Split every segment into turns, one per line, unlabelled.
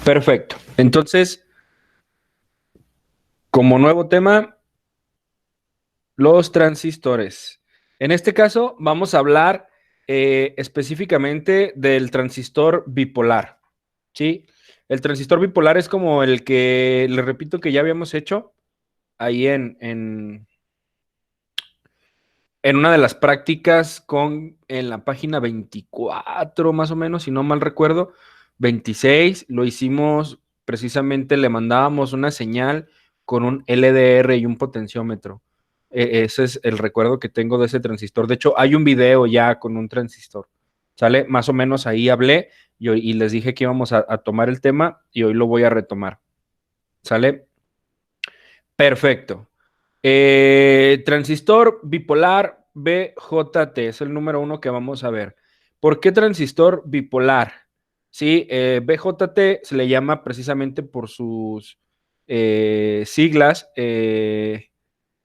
Perfecto. Entonces, como nuevo tema, los transistores. En este caso, vamos a hablar específicamente del transistor bipolar, ¿sí? El transistor bipolar es como el que, le repito, que ya habíamos hecho ahí en una de las prácticas en la página 24, más o menos, si no mal recuerdo, 26, lo hicimos precisamente, le mandábamos una señal con un LDR y un potenciómetro. Ese es el recuerdo que tengo de ese transistor. De hecho, hay un video ya con un transistor. ¿Sale? Más o menos ahí hablé y les dije que íbamos a tomar el tema y hoy lo voy a retomar. ¿Sale? Perfecto. Transistor bipolar BJT es el número 1 que vamos a ver. ¿Por qué transistor bipolar? Sí, BJT se le llama precisamente por sus siglas,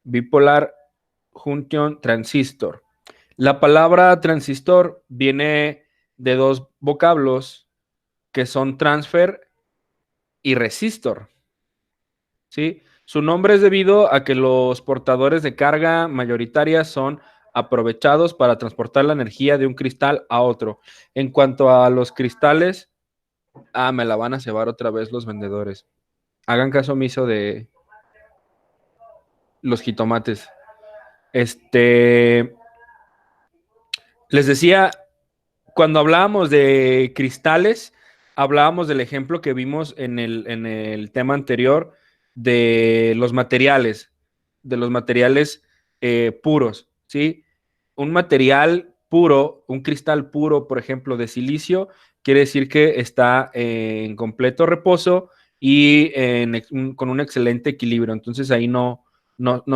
Bipolar Junction Transistor. La palabra transistor viene de dos vocablos que son transfer y resistor. ¿Sí? Su nombre es debido a que los portadores de carga mayoritaria son aprovechados para transportar la energía de un cristal a otro. En cuanto a los cristales, me la van a cebar otra vez los vendedores. Hagan caso omiso de los jitomates. Les decía, cuando hablábamos de cristales, hablábamos del ejemplo que vimos en el tema anterior de los materiales puros, ¿sí? Un material puro, un cristal puro, por ejemplo, de silicio, quiere decir que está en completo reposo y con un excelente equilibrio. Entonces ahí no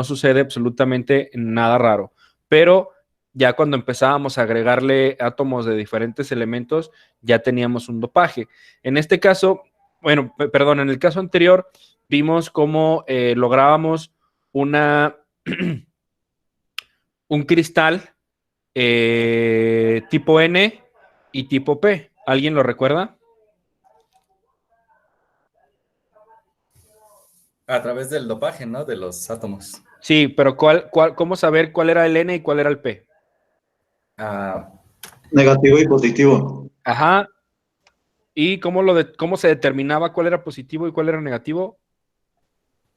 sucede absolutamente nada raro. Pero ya cuando empezábamos a agregarle átomos de diferentes elementos, ya teníamos un dopaje. En este caso, bueno, perdón, en el caso anterior, vimos cómo lográbamos un cristal tipo N y tipo P. ¿Alguien lo recuerda?
A través del dopaje, ¿no? De los átomos.
Sí, pero ¿cómo saber cuál era el N y cuál era el P?
Negativo y positivo.
Ajá. ¿Y cómo se determinaba cuál era positivo y cuál era negativo?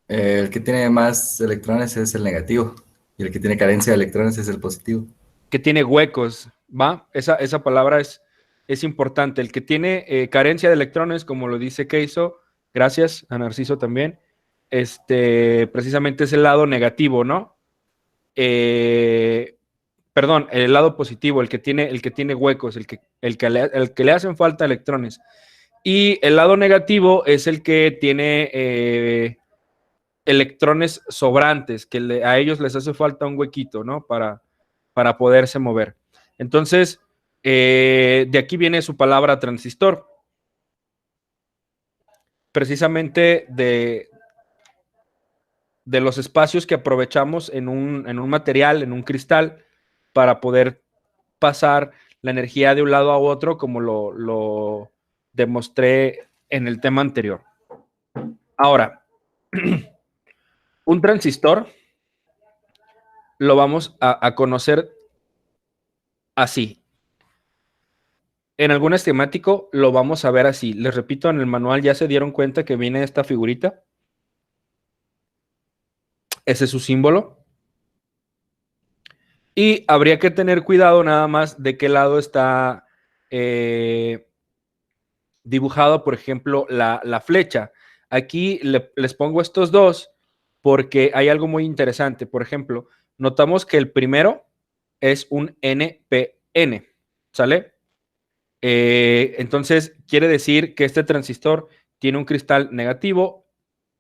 El que tiene más electrones es el negativo y el que tiene carencia de electrones es el positivo.
Que tiene huecos, ¿va? Esa palabra es importante. El que tiene carencia de electrones, como lo dice Keiso, gracias a Narciso también, precisamente es el lado negativo, ¿no? Perdón, el lado positivo, el que tiene huecos, el que le hacen falta electrones. Y el lado negativo es el que tiene electrones sobrantes, que a ellos les hace falta un huequito, ¿no? Para poderse mover. Entonces, de aquí viene su palabra transistor. Precisamente de los espacios que aprovechamos en un material, en un cristal, para poder pasar la energía de un lado a otro, como lo demostré en el tema anterior. Ahora, un transistor lo vamos a conocer así. En algún esquemático lo vamos a ver así. Les repito, en el manual ya se dieron cuenta que viene esta figurita. Ese es su símbolo. Y habría que tener cuidado nada más de qué lado está dibujado, por ejemplo, la flecha. Aquí les pongo estos dos porque hay algo muy interesante. Por ejemplo, notamos que el primero es un NPN, ¿sale? Entonces, quiere decir que este transistor tiene un cristal negativo,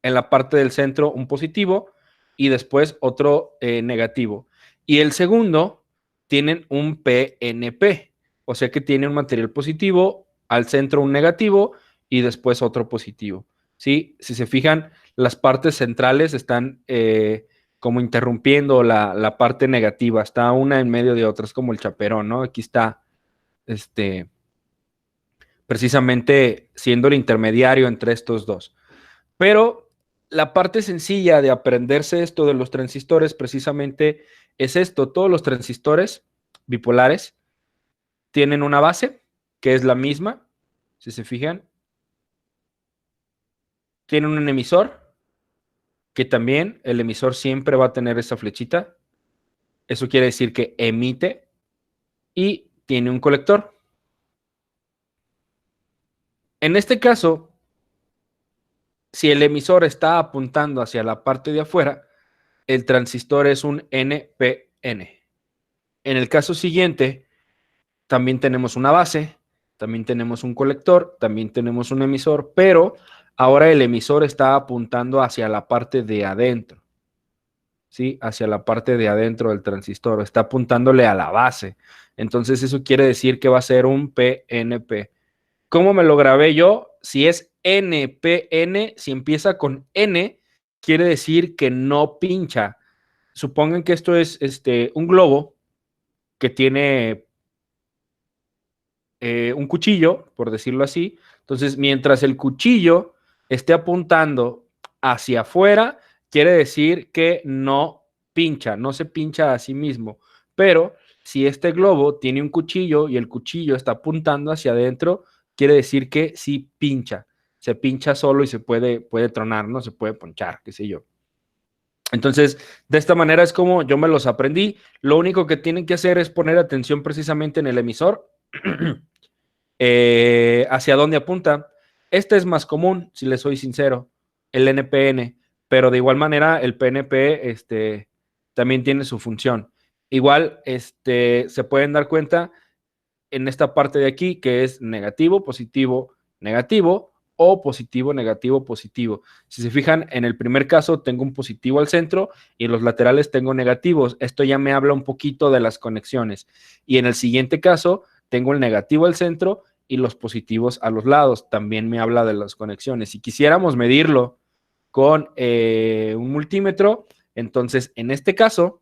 en la parte del centro un positivo y después otro negativo. Y el segundo tienen un PNP, o sea que tiene un material positivo, al centro un negativo y después otro positivo. ¿Sí? Si se fijan, las partes centrales están como interrumpiendo la parte negativa, está una en medio de otra, es como el chaperón, ¿no? Aquí está precisamente siendo el intermediario entre estos dos. Pero la parte sencilla de aprenderse esto de los transistores precisamente es esto. Todos los transistores bipolares tienen una base que es la misma, si se fijan. Tienen un emisor, que también el emisor siempre va a tener esa flechita. Eso quiere decir que emite, y tiene un colector. En este caso, si el emisor está apuntando hacia la parte de afuera, el transistor es un NPN. En el caso siguiente, también tenemos una base, también tenemos un colector, también tenemos un emisor, pero ahora el emisor está apuntando hacia la parte de adentro, ¿sí? Hacia la parte de adentro del transistor, está apuntándole a la base. Entonces eso quiere decir que va a ser un PNP. ¿Cómo me lo grabé yo? Si es NPN, si empieza con N, quiere decir que no pincha. Supongan que esto es un globo que tiene un cuchillo, por decirlo así. Entonces, mientras el cuchillo esté apuntando hacia afuera, quiere decir que no pincha, no se pincha a sí mismo. Pero si este globo tiene un cuchillo y el cuchillo está apuntando hacia adentro, quiere decir que sí pincha. Se pincha solo y se puede tronar, ¿no? Se puede ponchar, qué sé yo. Entonces, de esta manera es como yo me los aprendí. Lo único que tienen que hacer es poner atención precisamente en el emisor. Hacia dónde apunta. Este es más común, si les soy sincero, el NPN, pero de igual manera el PNP también tiene su función. Igual se pueden dar cuenta en esta parte de aquí que es negativo, positivo, negativo, o positivo, negativo, positivo. Si se fijan, en el primer caso tengo un positivo al centro y en los laterales tengo negativos. Esto ya me habla un poquito de las conexiones. Y en el siguiente caso tengo el negativo al centro y los positivos a los lados. También me habla de las conexiones. Si quisiéramos medirlo con un multímetro, entonces en este caso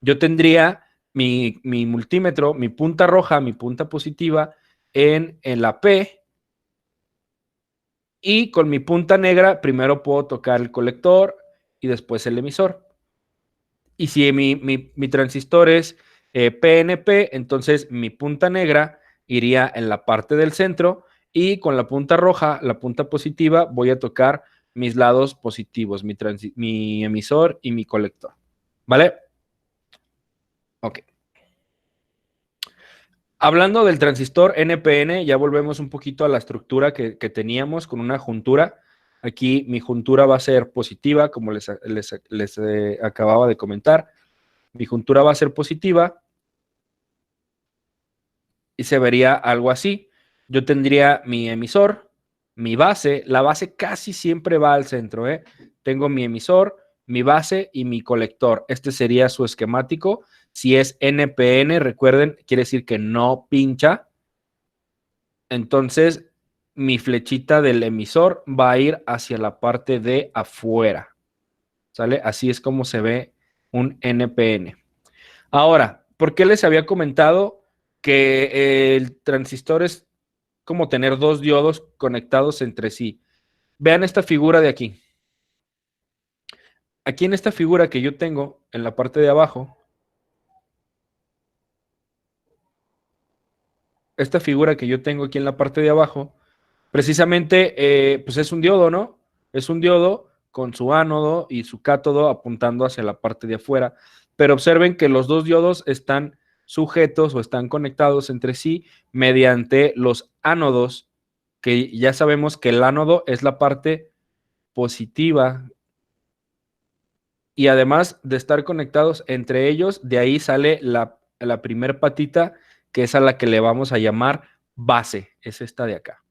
yo tendría mi multímetro, mi punta roja, mi punta positiva en la P, y con mi punta negra primero puedo tocar el colector y después el emisor. Y si mi transistor es PNP, entonces mi punta negra iría en la parte del centro y con la punta roja, la punta positiva, voy a tocar mis lados positivos, mi emisor y mi colector. ¿Vale? Ok. Hablando del transistor NPN, ya volvemos un poquito a la estructura que teníamos con una juntura. Aquí mi juntura va a ser positiva, como les acababa de comentar. Mi juntura va a ser positiva y se vería algo así. Yo tendría mi emisor, mi base. La base casi siempre va al centro, ¿eh? Tengo mi emisor, mi base y mi colector. Este sería su esquemático. Si es NPN, recuerden, quiere decir que no pincha. Entonces, mi flechita del emisor va a ir hacia la parte de afuera. ¿Sale? Así es como se ve un NPN. Ahora, ¿por qué les había comentado que el transistor es como tener dos diodos conectados entre sí? Vean esta figura de aquí. Aquí en esta figura que yo tengo en la parte de abajo, esta figura que yo tengo aquí en la parte de abajo, precisamente, pues es un diodo, ¿no? Es un diodo con su ánodo y su cátodo apuntando hacia la parte de afuera. Pero observen que los dos diodos están sujetos o están conectados entre sí mediante los ánodos, que ya sabemos que el ánodo es la parte positiva. Y además de estar conectados entre ellos, de ahí sale la primer patita, que es a la que le vamos a llamar base. Es esta de acá.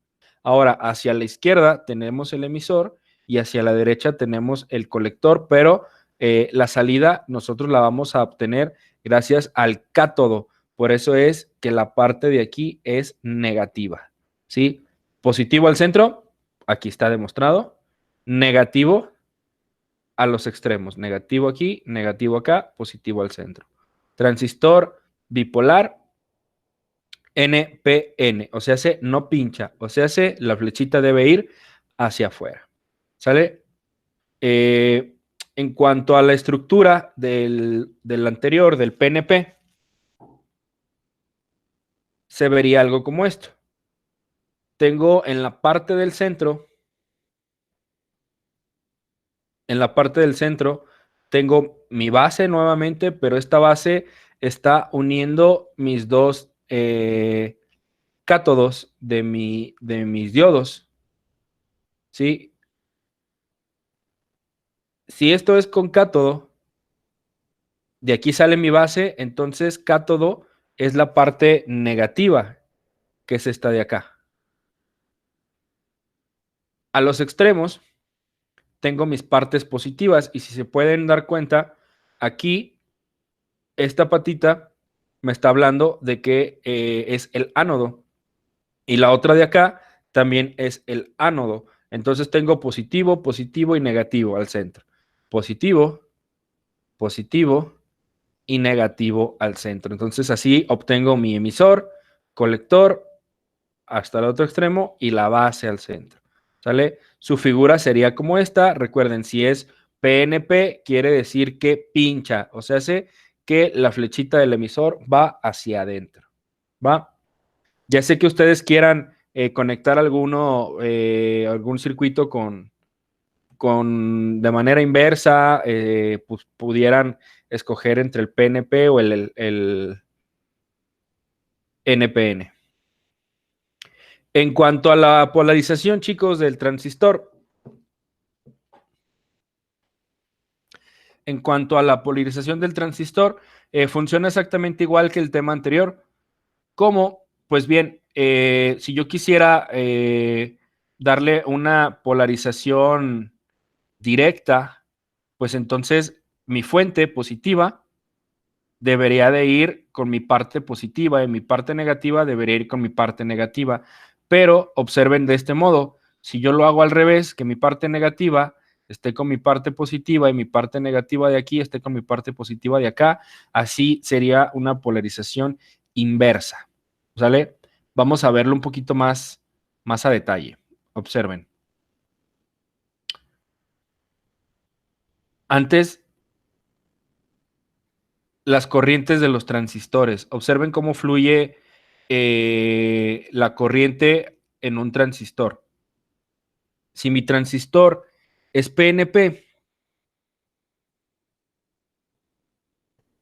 Ahora, hacia la izquierda tenemos el emisor y hacia la derecha tenemos el colector, pero la salida nosotros la vamos a obtener gracias al cátodo. Por eso es que la parte de aquí es negativa, ¿sí? Positivo al centro, aquí está demostrado. Negativo a los extremos. Negativo aquí, negativo acá, positivo al centro. Transistor bipolar NPN, o sea, no pincha, o sea, la flechita debe ir hacia afuera, ¿sale? En cuanto a la estructura del anterior, del PNP, se vería algo como esto. Tengo en la parte del centro, tengo mi base nuevamente, pero esta base está uniendo mis dos cátodos de mis diodos, ¿sí? Si esto es con cátodo, de aquí sale mi base, entonces cátodo es la parte negativa, que es esta de acá. A los extremos tengo mis partes positivas y si se pueden dar cuenta, aquí esta patita me está hablando de que es el ánodo y la otra de acá también es el ánodo. Entonces tengo positivo, positivo y negativo al centro. Positivo, positivo y negativo al centro. Entonces así obtengo mi emisor, colector hasta el otro extremo y la base al centro. ¿Sale? Su figura sería como esta. Recuerden, si es PNP, quiere decir que pincha, o sea, hace que la flechita del emisor va hacia adentro. ¿Va? Ya sé que ustedes quieran conectar algún circuito de manera inversa, pues pudieran escoger entre el PNP o el NPN. En cuanto a la polarización, chicos, del transistor, funciona exactamente igual que el tema anterior. ¿Cómo? Pues bien, si yo quisiera darle una polarización directa, pues entonces mi fuente positiva debería de ir con mi parte positiva y mi parte negativa debería ir con mi parte negativa. Pero observen de este modo, si yo lo hago al revés, que mi parte negativa esté con mi parte positiva y mi parte negativa de aquí esté con mi parte positiva de acá, así sería una polarización inversa. ¿Sale? Vamos a verlo un poquito más a detalle. Observen. Antes, las corrientes de los transistores. Observen cómo fluye la corriente en un transistor. Si mi transistor es PNP,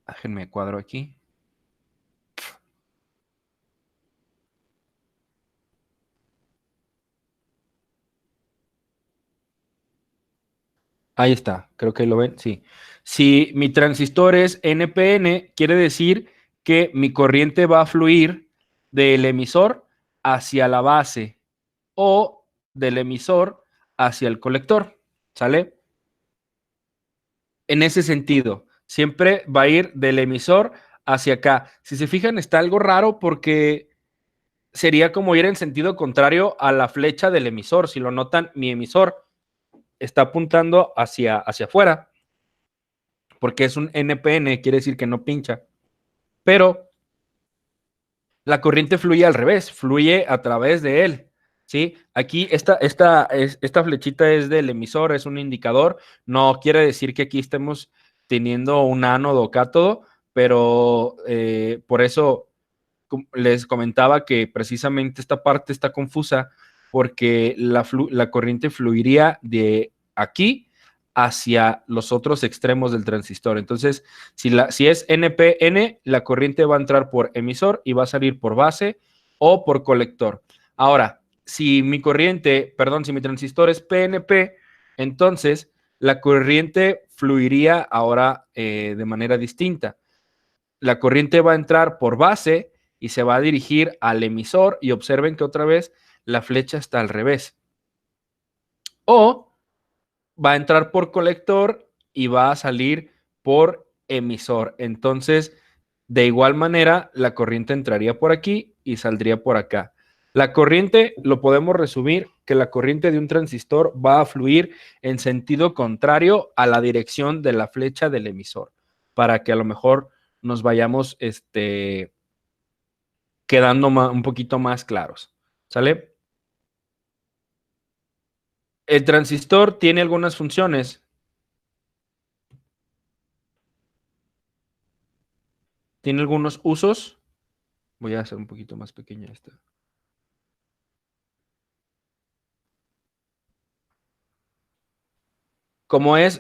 déjenme cuadro aquí. Ahí está, creo que lo ven, sí. Si mi transistor es NPN, quiere decir que mi corriente va a fluir del emisor hacia la base o del emisor hacia el colector, ¿sale? En ese sentido, siempre va a ir del emisor hacia acá. Si se fijan, está algo raro porque sería como ir en sentido contrario a la flecha del emisor. Si lo notan, mi emisor está apuntando hacia afuera porque es un NPN, quiere decir que no pincha. Pero la corriente fluye al revés, fluye a través de él. ¿Sí? Aquí esta flechita es del emisor, es un indicador. No quiere decir que aquí estemos teniendo un ánodo o cátodo, pero por eso les comentaba que precisamente esta parte está confusa porque la corriente fluiría de aquí hacia los otros extremos del transistor. Entonces, si es NPN, la corriente va a entrar por emisor y va a salir por base o por colector. Ahora, si mi transistor es PNP, entonces la corriente fluiría ahora de manera distinta. La corriente va a entrar por base y se va a dirigir al emisor y observen que otra vez la flecha está al revés. O va a entrar por colector y va a salir por emisor. Entonces, de igual manera, la corriente entraría por aquí y saldría por acá. La corriente, lo podemos resumir, que la corriente de un transistor va a fluir en sentido contrario a la dirección de la flecha del emisor, para que a lo mejor nos vayamos quedando un poquito más claros. ¿Sale? El transistor tiene algunas funciones. Tiene algunos usos. Voy a hacer un poquito más pequeña esta. Como es,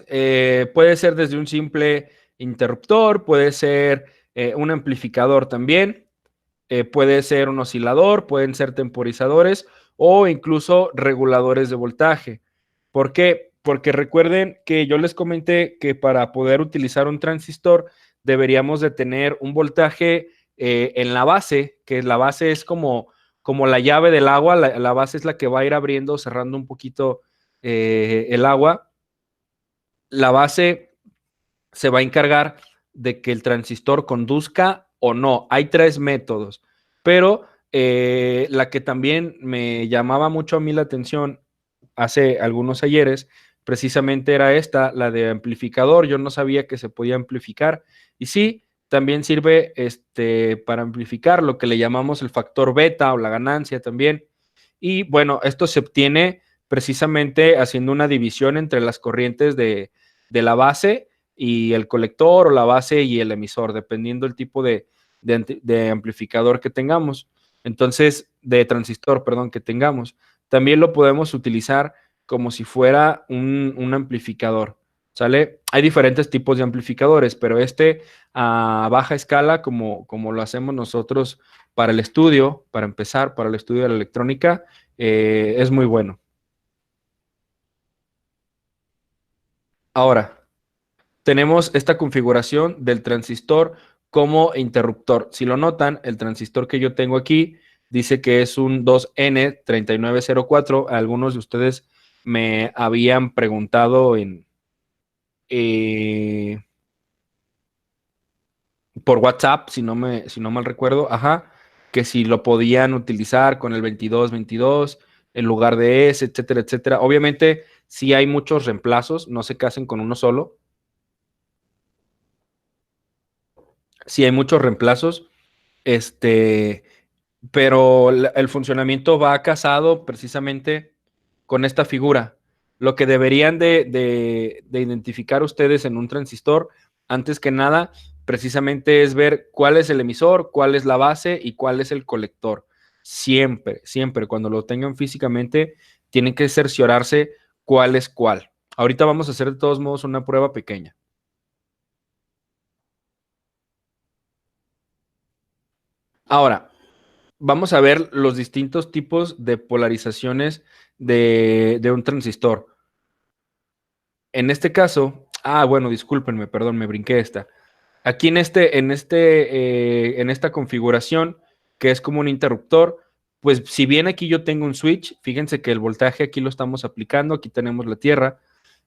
puede ser desde un simple interruptor, puede ser un amplificador también, puede ser un oscilador, pueden ser temporizadores o incluso reguladores de voltaje. ¿Por qué? Porque recuerden que yo les comenté que para poder utilizar un transistor deberíamos de tener un voltaje en la base, que la base es como la llave del agua, la base es la que va a ir abriendo, cerrando un poquito el agua. La base se va a encargar de que el transistor conduzca o no. Hay 3 métodos, pero la que también me llamaba mucho a mí la atención hace algunos ayeres, precisamente era esta, la de amplificador. Yo no sabía que se podía amplificar. Y sí, también sirve para amplificar lo que le llamamos el factor beta o la ganancia también. Y bueno, esto se obtiene precisamente haciendo una división entre las corrientes de la base y el colector, o la base y el emisor, dependiendo del tipo de amplificador que tengamos. Entonces, de transistor, perdón, que tengamos. También lo podemos utilizar como si fuera un amplificador, ¿sale? Hay diferentes tipos de amplificadores, pero a baja escala, como lo hacemos nosotros para el estudio, para empezar, para el estudio de la electrónica, es muy bueno. Ahora, tenemos esta configuración del transistor como interruptor. Si lo notan, el transistor que yo tengo aquí dice que es un 2N3904. Algunos de ustedes me habían preguntado por WhatsApp, si no mal recuerdo, que si lo podían utilizar con el 2222 en lugar de ese, etcétera, etcétera. Obviamente, sí hay muchos reemplazos, no se casen con uno solo. Sí hay muchos reemplazos, pero el funcionamiento va casado precisamente con esta figura. Lo que deberían de identificar ustedes en un transistor, antes que nada, precisamente es ver cuál es el emisor, cuál es la base y cuál es el colector. Siempre, siempre, cuando lo tengan físicamente, tienen que cerciorarse cuál es cuál. Ahorita vamos a hacer de todos modos una prueba pequeña. Ahora, vamos a ver los distintos tipos de polarizaciones de un transistor. En este caso, bueno, discúlpenme, perdón, me brinqué esta. Aquí en esta configuración, que es como un interruptor, pues si bien aquí yo tengo un switch, fíjense que el voltaje aquí lo estamos aplicando, aquí tenemos la tierra.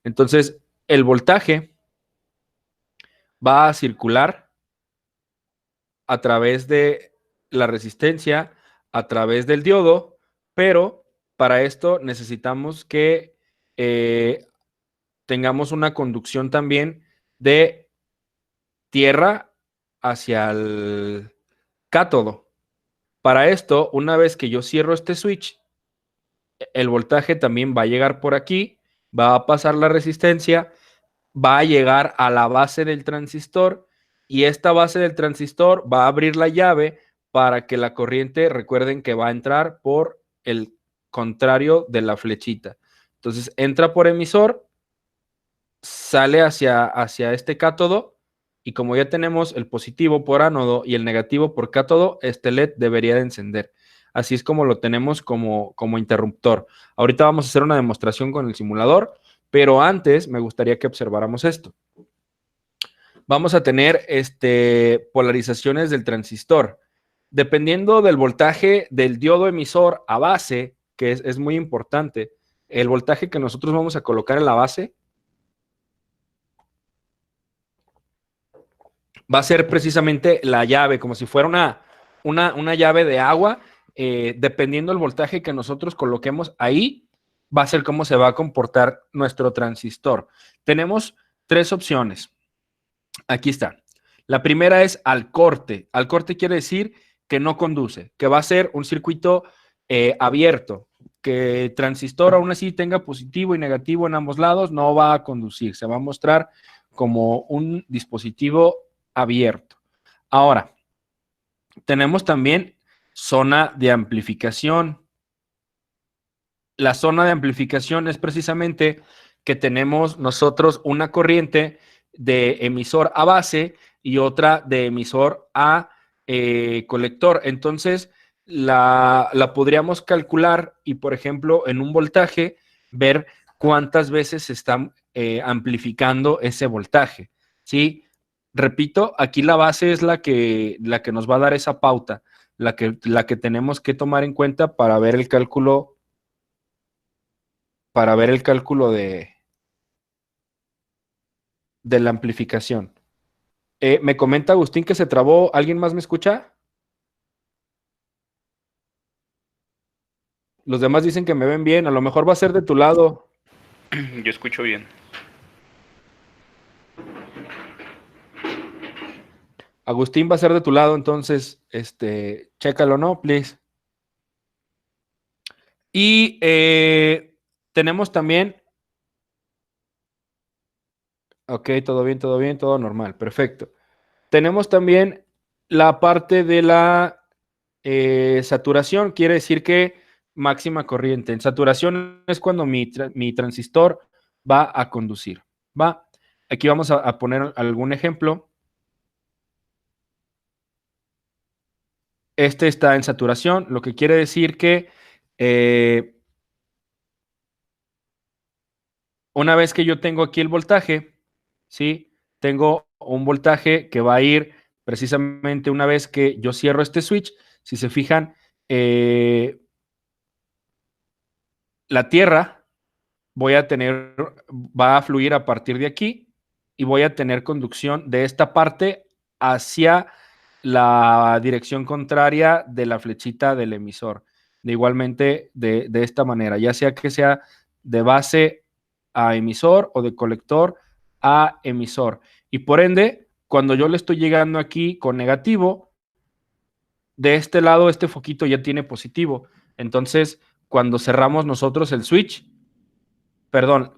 Entonces, el voltaje va a circular a través de la resistencia, a través del diodo, pero para esto necesitamos que tengamos una conducción también de tierra hacia el cátodo. Para esto, una vez que yo cierro este switch, el voltaje también va a llegar por aquí, va a pasar la resistencia, va a llegar a la base del transistor, y esta base del transistor va a abrir la llave para que la corriente, recuerden que va a entrar por el contrario de la flechita. Entonces entra por emisor, sale hacia este cátodo, y como ya tenemos el positivo por ánodo y el negativo por cátodo, este LED debería de encender. Así es como lo tenemos como interruptor. Ahorita vamos a hacer una demostración con el simulador, pero antes me gustaría que observáramos esto. Vamos a tener polarizaciones del transistor. Dependiendo del voltaje del diodo emisor a base, que es muy importante, el voltaje que nosotros vamos a colocar en la base va a ser precisamente la llave, como si fuera una llave de agua. Dependiendo del voltaje que nosotros coloquemos ahí, va a ser cómo se va a comportar nuestro transistor. Tenemos 3 opciones. Aquí está. La primera es al corte. Al corte quiere decir que no conduce, que va a ser un circuito abierto, que el transistor aún así tenga positivo y negativo en ambos lados, no va a conducir, se va a mostrar como un dispositivo abierto. Ahora, tenemos también zona de amplificación. La zona de amplificación es precisamente que tenemos nosotros una corriente de emisor a base y otra de emisor a colector. Entonces, la podríamos calcular y, por ejemplo, en un voltaje, ver cuántas veces se está amplificando ese voltaje, ¿sí? Repito, aquí la base es la que nos va a dar esa pauta, la que tenemos que tomar en cuenta para ver el cálculo de la amplificación. Me comenta Agustín que se trabó. ¿Alguien más me escucha? Los demás dicen que me ven bien. A lo mejor va a ser de tu lado.
Yo escucho bien.
Agustín va a ser de tu lado, entonces, chécalo, ¿no? Please. Y tenemos también. Ok, todo bien, todo normal. Perfecto. Tenemos también la parte de la saturación, quiere decir que máxima corriente. En saturación es cuando mi transistor va a conducir. ¿Va? Aquí vamos a poner algún ejemplo. Este está en saturación, lo que quiere decir que una vez que yo tengo aquí el voltaje, ¿sí? Tengo un voltaje que va a ir precisamente una vez que yo cierro este switch. Si se fijan, la tierra va a fluir a partir de aquí y voy a tener conducción de esta parte hacia la dirección contraria de la flechita del emisor. Igualmente de esta manera, ya sea que sea de base a emisor o de colector a emisor. Y por ende, cuando yo le estoy llegando aquí con negativo, de este lado este foquito ya tiene positivo. Entonces, cuando cerramos nosotros el switch,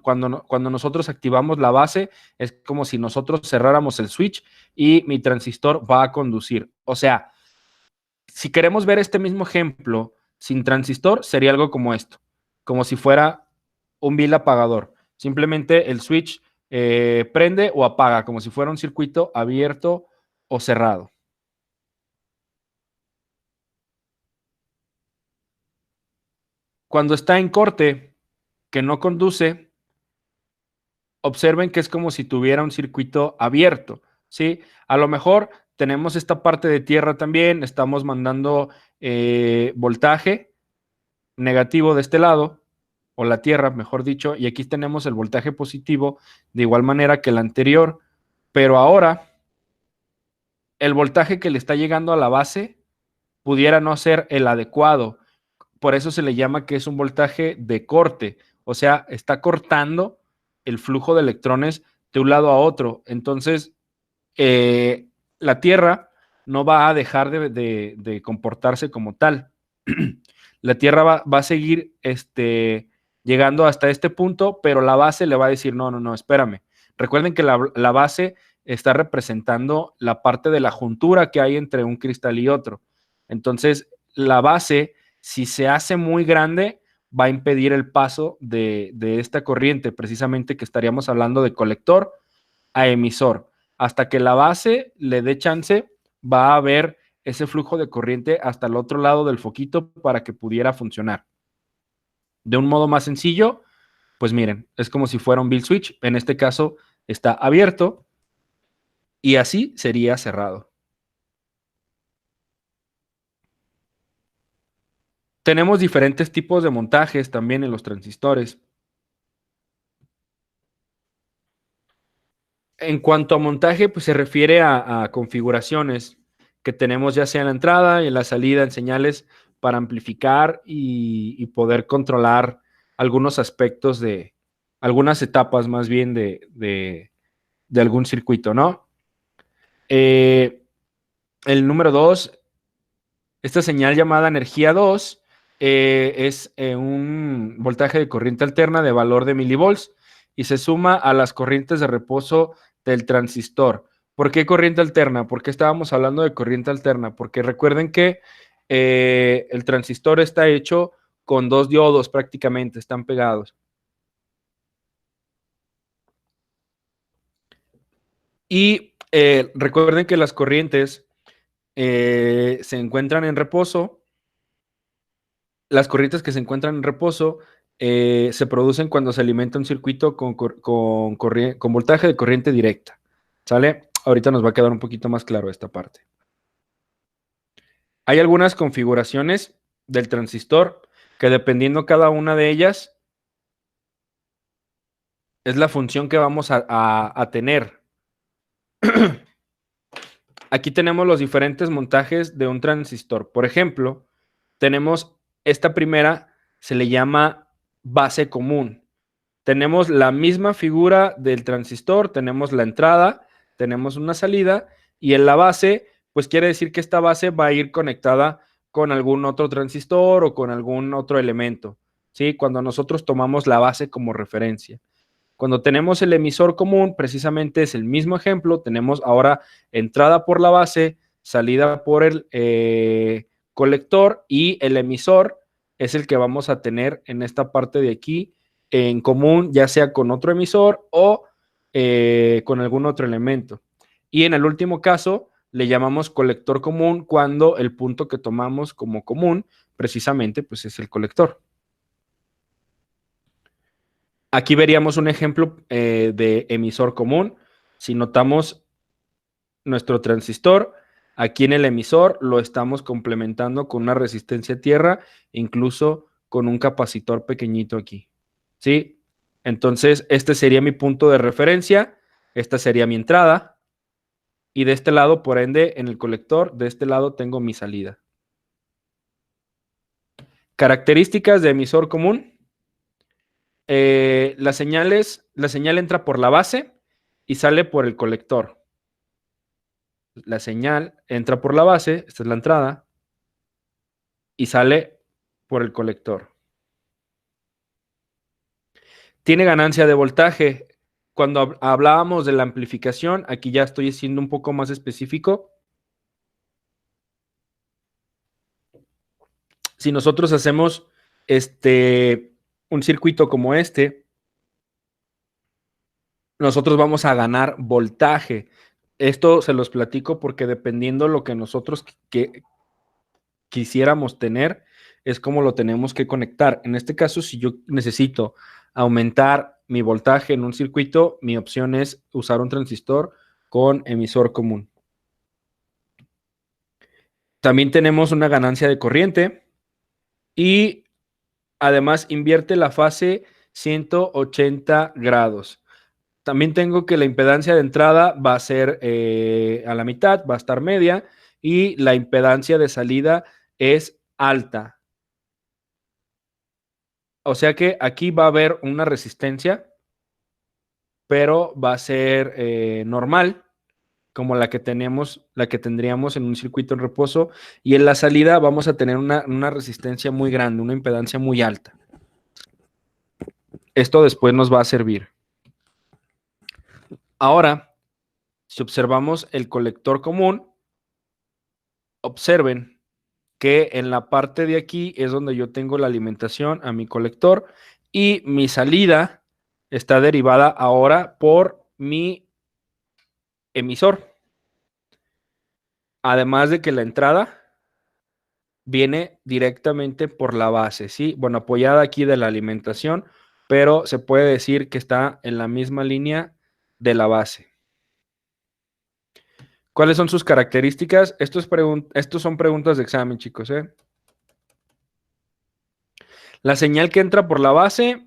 cuando nosotros activamos la base, es como si nosotros cerráramos el switch y mi transistor va a conducir. O sea, si queremos ver este mismo ejemplo sin transistor, sería algo como esto, como si fuera un vil apagador. Simplemente el switch prende o apaga, como si fuera un circuito abierto o cerrado. Cuando está en corte, que no conduce, observen que es como si tuviera un circuito abierto, ¿sí? A lo mejor tenemos esta parte de tierra también, estamos mandando voltaje negativo de este lado, o la tierra, mejor dicho, y aquí tenemos el voltaje positivo de igual manera que el anterior, pero ahora el voltaje que le está llegando a la base pudiera no ser el adecuado. Por eso se le llama que es un voltaje de corte, o sea, está cortando el flujo de electrones de un lado a otro. Entonces, la Tierra no va a dejar de comportarse como tal. La Tierra va a seguir llegando hasta este punto, pero la base le va a decir, no, espérame. Recuerden que la base está representando la parte de la juntura que hay entre un cristal y otro. Entonces, la base, si se hace muy grande, va a impedir el paso de esta corriente, precisamente que estaríamos hablando de colector a emisor. Hasta que la base le dé chance, va a haber ese flujo de corriente hasta el otro lado del foquito para que pudiera funcionar. De un modo más sencillo, pues miren, es como si fuera un bill switch. En este caso está abierto y así sería cerrado. Tenemos diferentes tipos de montajes también en los transistores. En cuanto a montaje, pues se refiere a configuraciones que tenemos ya sea en la entrada y en la salida en señales para amplificar y poder controlar algunos aspectos de, algunas etapas más bien de algún circuito, ¿no? El número 2 Esta señal llamada energía 2 es un voltaje de corriente alterna de valor de milivolts y se suma a las corrientes de reposo del transistor. ¿Por qué corriente alterna? ¿Por qué estábamos hablando de corriente alterna? Porque recuerden que el transistor está hecho con dos diodos prácticamente, están pegados. Y recuerden que las corrientes se encuentran en reposo. Las corrientes que se encuentran en reposo se producen cuando se alimenta un circuito con voltaje de corriente directa. ¿Sale? Ahorita nos va a quedar un poquito más claro esta parte. Hay algunas configuraciones del transistor que dependiendo cada una de ellas es la función que vamos a tener. Aquí tenemos los diferentes montajes de un transistor. Por ejemplo, tenemos esta primera, se le llama base común. Tenemos la misma figura del transistor, tenemos la entrada, tenemos una salida y en la base, pues quiere decir que esta base va a ir conectada con algún otro transistor o con algún otro elemento, ¿sí? Cuando nosotros tomamos la base como referencia. Cuando tenemos el emisor común, precisamente es el mismo ejemplo, tenemos ahora entrada por la base, salida por el colector y el emisor es el que vamos a tener en esta parte de aquí en común, ya sea con otro emisor o con algún otro elemento. Y en el último caso, le llamamos colector común cuando el punto que tomamos como común, precisamente, pues es el colector. Aquí veríamos un ejemplo de emisor común. Si notamos nuestro transistor, aquí en el emisor lo estamos complementando con una resistencia tierra, incluso con un capacitor pequeñito aquí. ¿Sí? Entonces, este sería mi punto de referencia, esta sería mi entrada, y de este lado, por ende, en el colector, de este lado tengo mi salida. Características de emisor común. La señal entra por la base y sale por el colector. La señal entra por la base, esta es la entrada, y sale por el colector. Tiene ganancia de voltaje. Cuando hablábamos de la amplificación, aquí ya estoy siendo un poco más específico. Si nosotros hacemos un circuito como este, nosotros vamos a ganar voltaje. Esto se los platico porque dependiendo lo que nosotros quisiéramos tener, es como lo tenemos que conectar. En este caso, si yo necesito aumentar mi voltaje en un circuito, mi opción es usar un transistor con emisor común. También tenemos una ganancia de corriente y además invierte la fase 180 grados. También tengo que la impedancia de entrada va a ser a la mitad, va a estar media, y la impedancia de salida es alta. O sea que aquí va a haber una resistencia, pero va a ser normal, como la que tendríamos en un circuito en reposo, y en la salida vamos a tener una resistencia muy grande, una impedancia muy alta. Esto después nos va a servir. Ahora, si observamos el colector común, observen que en la parte de aquí es donde yo tengo la alimentación a mi colector y mi salida está derivada ahora por mi emisor. Además de que la entrada viene directamente por la base, ¿sí? Bueno, apoyada aquí de la alimentación, pero se puede decir que está en la misma línea de la base. ¿Cuáles son sus características? Estos son preguntas de examen, chicos, ¿eh? La señal que entra por la base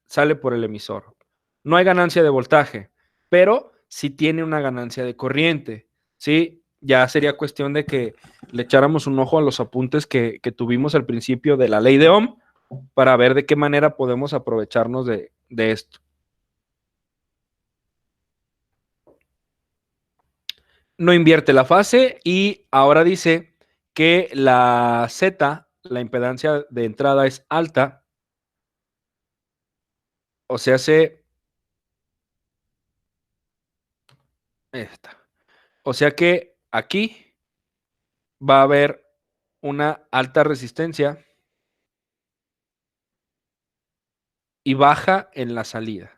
sale por el emisor. No hay ganancia de voltaje, pero sí tiene una ganancia de corriente, ¿sí? Ya sería cuestión de que le echáramos un ojo a los apuntes que tuvimos al principio de la ley de Ohm para ver de qué manera podemos aprovecharnos de esto. No invierte la fase y ahora dice que la Z, la impedancia de entrada es alta, o sea, esta. O sea que aquí va a haber una alta resistencia y baja en la salida.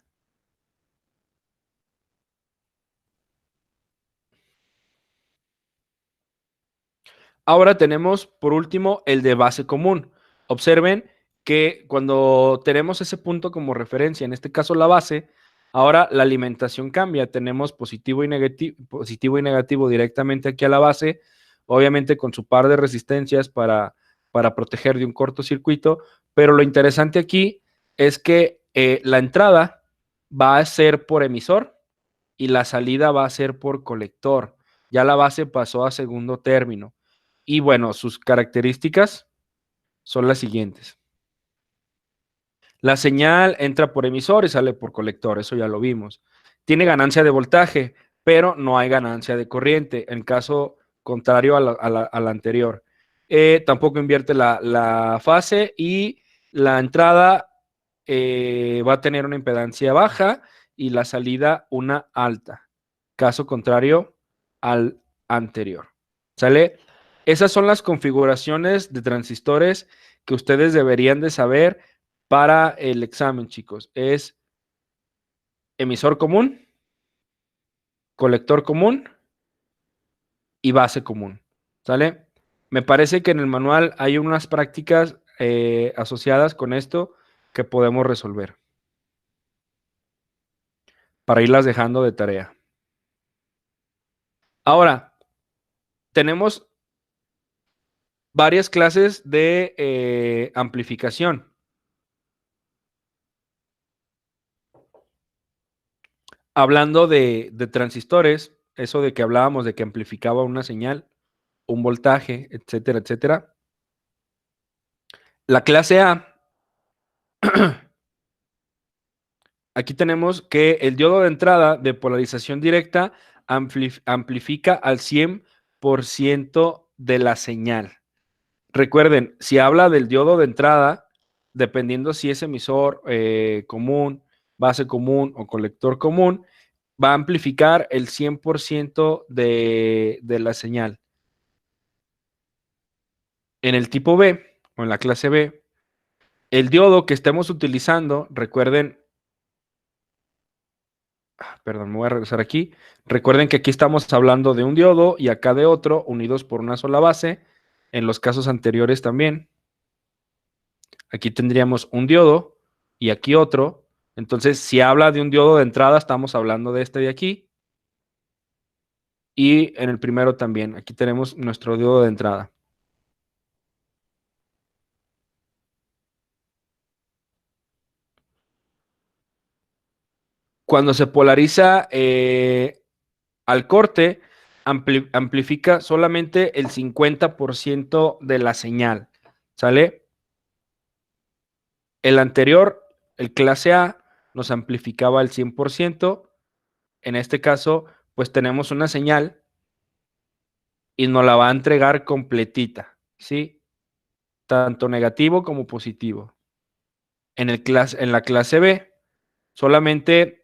Ahora tenemos, por último, el de base común. Observen que cuando tenemos ese punto como referencia, en este caso la base, ahora la alimentación cambia. Tenemos positivo y negativo directamente aquí a la base, obviamente con su par de resistencias para proteger de un cortocircuito, pero lo interesante aquí es que la entrada va a ser por emisor y la salida va a ser por colector. Ya la base pasó a segundo término. Y bueno, sus características son las siguientes. La señal entra por emisor y sale por colector, eso ya lo vimos. Tiene ganancia de voltaje, pero no hay ganancia de corriente, en caso contrario a la anterior. Tampoco invierte la fase y la entrada va a tener una impedancia baja y la salida una alta, caso contrario al anterior. ¿Sale? Esas son las configuraciones de transistores que ustedes deberían de saber para el examen, chicos. Es emisor común, colector común y base común. ¿Sale? Me parece que en el manual hay unas prácticas asociadas con esto que podemos resolver para irlas dejando de tarea. Ahora, tenemos varias clases de amplificación. Hablando de transistores, eso de que hablábamos de que amplificaba una señal, un voltaje, etcétera, etcétera. La clase A, aquí tenemos que el diodo de entrada de polarización directa amplifica al 100% de la señal. Recuerden, si habla del diodo de entrada, dependiendo si es emisor común, base común o colector común, va a amplificar el 100% de la señal. En el tipo B, o en la clase B, el diodo que estemos utilizando, recuerden, perdón, me voy a regresar aquí. Recuerden que aquí estamos hablando de un diodo y acá de otro, unidos por una sola base. En los casos anteriores también. Aquí tendríamos un diodo y aquí otro. Entonces, si habla de un diodo de entrada, estamos hablando de este de aquí. Y en el primero también. Aquí tenemos nuestro diodo de entrada. Cuando se polariza al corte, amplifica solamente el 50% de la señal. ¿Sale? El anterior, el clase A, nos amplificaba el 100%. En este caso, pues tenemos una señal y nos la va a entregar completita, ¿sí? Tanto negativo como positivo. En la clase B, solamente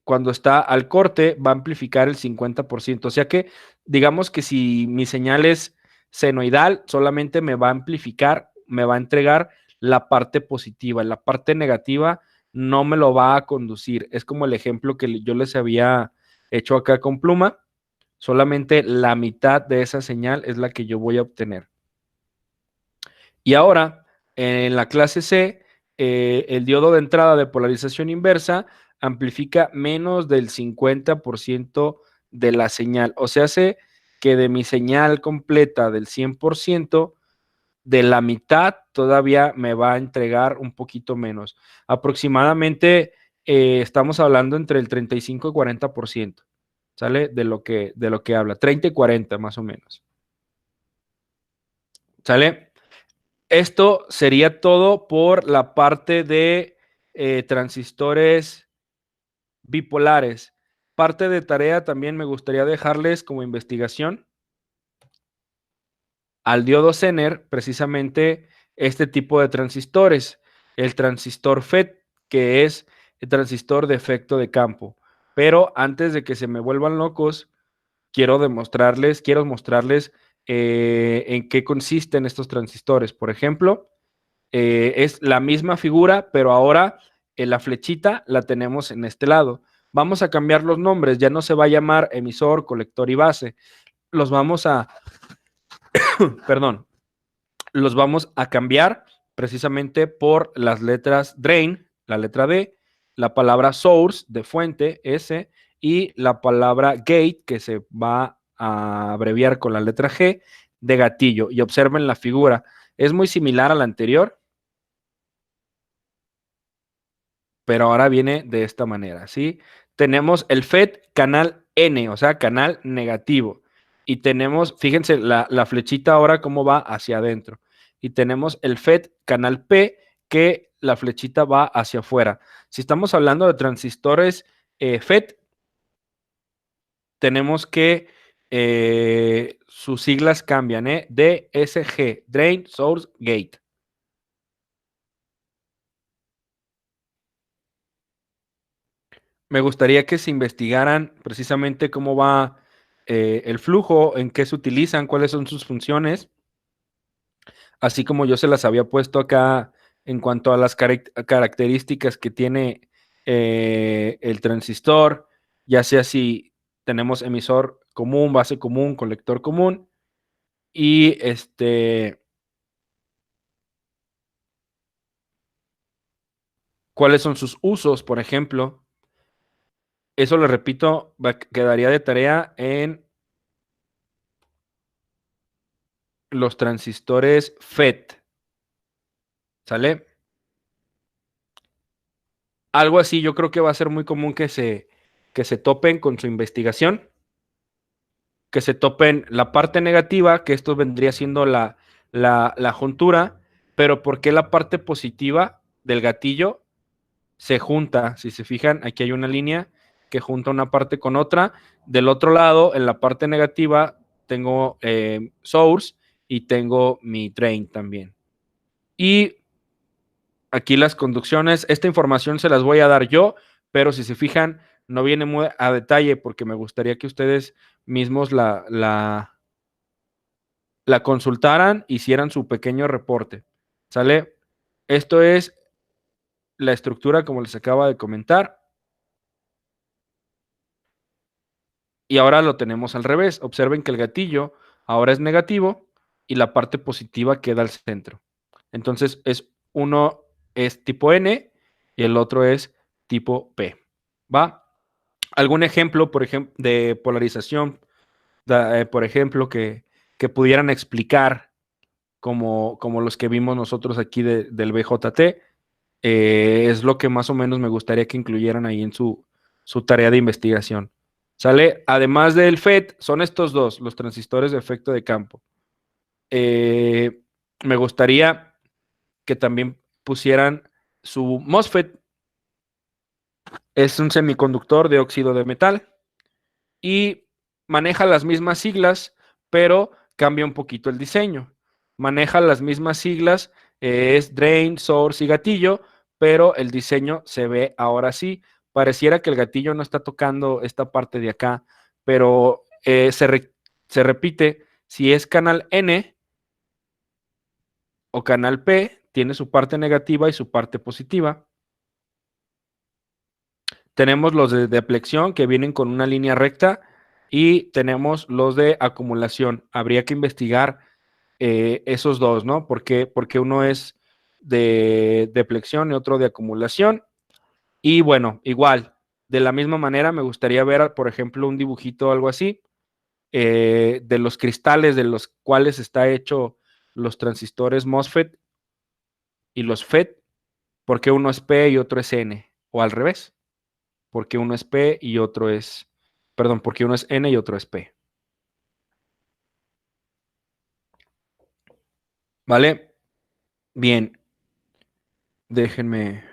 cuando está al corte va a amplificar el 50%. O sea que, digamos que si mi señal es senoidal, solamente me va a amplificar, me va a entregar la parte positiva. La parte negativa no me lo va a conducir. Es como el ejemplo que yo les había hecho acá con pluma. Solamente la mitad de esa señal es la que yo voy a obtener. Y ahora, en la clase C, el diodo de entrada de polarización inversa amplifica menos del 50% de la señal. O sea, hace que de mi señal completa del 100%, de la mitad todavía me va a entregar un poquito menos. Aproximadamente estamos hablando entre el 35 y 40%. ¿Sale? De lo que habla. 30 y 40 más o menos. ¿Sale? Esto sería todo por la parte de transistores bipolares. Parte de tarea también me gustaría dejarles como investigación. al diodo Zener precisamente este tipo de transistores, el transistor FET, que es el transistor de efecto de campo. Pero antes de que se me vuelvan locos, quiero mostrarles en qué consisten estos transistores. Por ejemplo, es la misma figura, pero ahora la flechita la tenemos en este lado. Vamos a cambiar los nombres, ya no se va a llamar emisor, colector y base. Los vamos a, perdón, los vamos a cambiar precisamente por las letras drain, la letra D, la palabra source de fuente, S, y la palabra gate, que se va a abreviar con la letra G, de gatillo. Y observen la figura, es muy similar a la anterior, pero ahora viene de esta manera, ¿sí? Tenemos el FET canal N, o sea, canal negativo. Y tenemos, fíjense, la flechita ahora cómo va hacia adentro. Y tenemos el FET canal P, que la flechita va hacia afuera. Si estamos hablando de transistores FET, tenemos que sus siglas cambian, ¿eh? DSG, Drain Source Gate. Me gustaría que se investigaran precisamente cómo va el flujo, en qué se utilizan, cuáles son sus funciones, así como yo se las había puesto acá en cuanto a las características que tiene el transistor, ya sea si tenemos emisor común, base común, colector común, y cuáles son sus usos, por ejemplo. Eso lo repito, quedaría de tarea en los transistores FET. ¿Sale? Algo así yo creo que va a ser muy común que se topen con su investigación, que se topen la parte negativa, que esto vendría siendo la juntura, pero ¿por qué la parte positiva del gatillo se junta? Si se fijan, aquí hay una línea que junta una parte con otra. Del otro lado, en la parte negativa, tengo source y tengo mi drain también. Y aquí las conducciones, esta información se las voy a dar yo, pero si se fijan, no viene muy a detalle porque me gustaría que ustedes mismos la consultaran, hicieran su pequeño reporte. ¿Sale? Esto es la estructura como les acaba de comentar. Y ahora lo tenemos al revés. Observen que el gatillo ahora es negativo y la parte positiva queda al centro. Entonces, uno es tipo N y el otro es tipo P. ¿Va? ¿Algún ejemplo, por ejemplo, de polarización, por ejemplo, que pudieran explicar como los que vimos nosotros aquí del BJT? Es lo que más o menos me gustaría que incluyeran ahí en su tarea de investigación. ¿Sale? Además del FET, son estos dos, los transistores de efecto de campo. Me gustaría que también pusieran su MOSFET. Es un semiconductor de óxido de metal y maneja las mismas siglas, pero cambia un poquito el diseño. Maneja las mismas siglas, es drain, source y gatillo, pero el diseño se ve ahora sí. Pareciera que el gatillo no está tocando esta parte de acá, pero se repite, si es canal N o canal P, tiene su parte negativa y su parte positiva. Tenemos los de deflexión que vienen con una línea recta y tenemos los de acumulación. Habría que investigar esos dos, ¿no? Porque uno es de deflexión y otro de acumulación. Y bueno, igual, de la misma manera me gustaría ver, por ejemplo, un dibujito o algo así de los cristales de los cuales está hecho los transistores MOSFET y los FET, porque uno es P y otro es N, o al revés, porque uno es P y otro es, perdón, porque uno es N y otro es P. ¿Vale? Bien, déjenme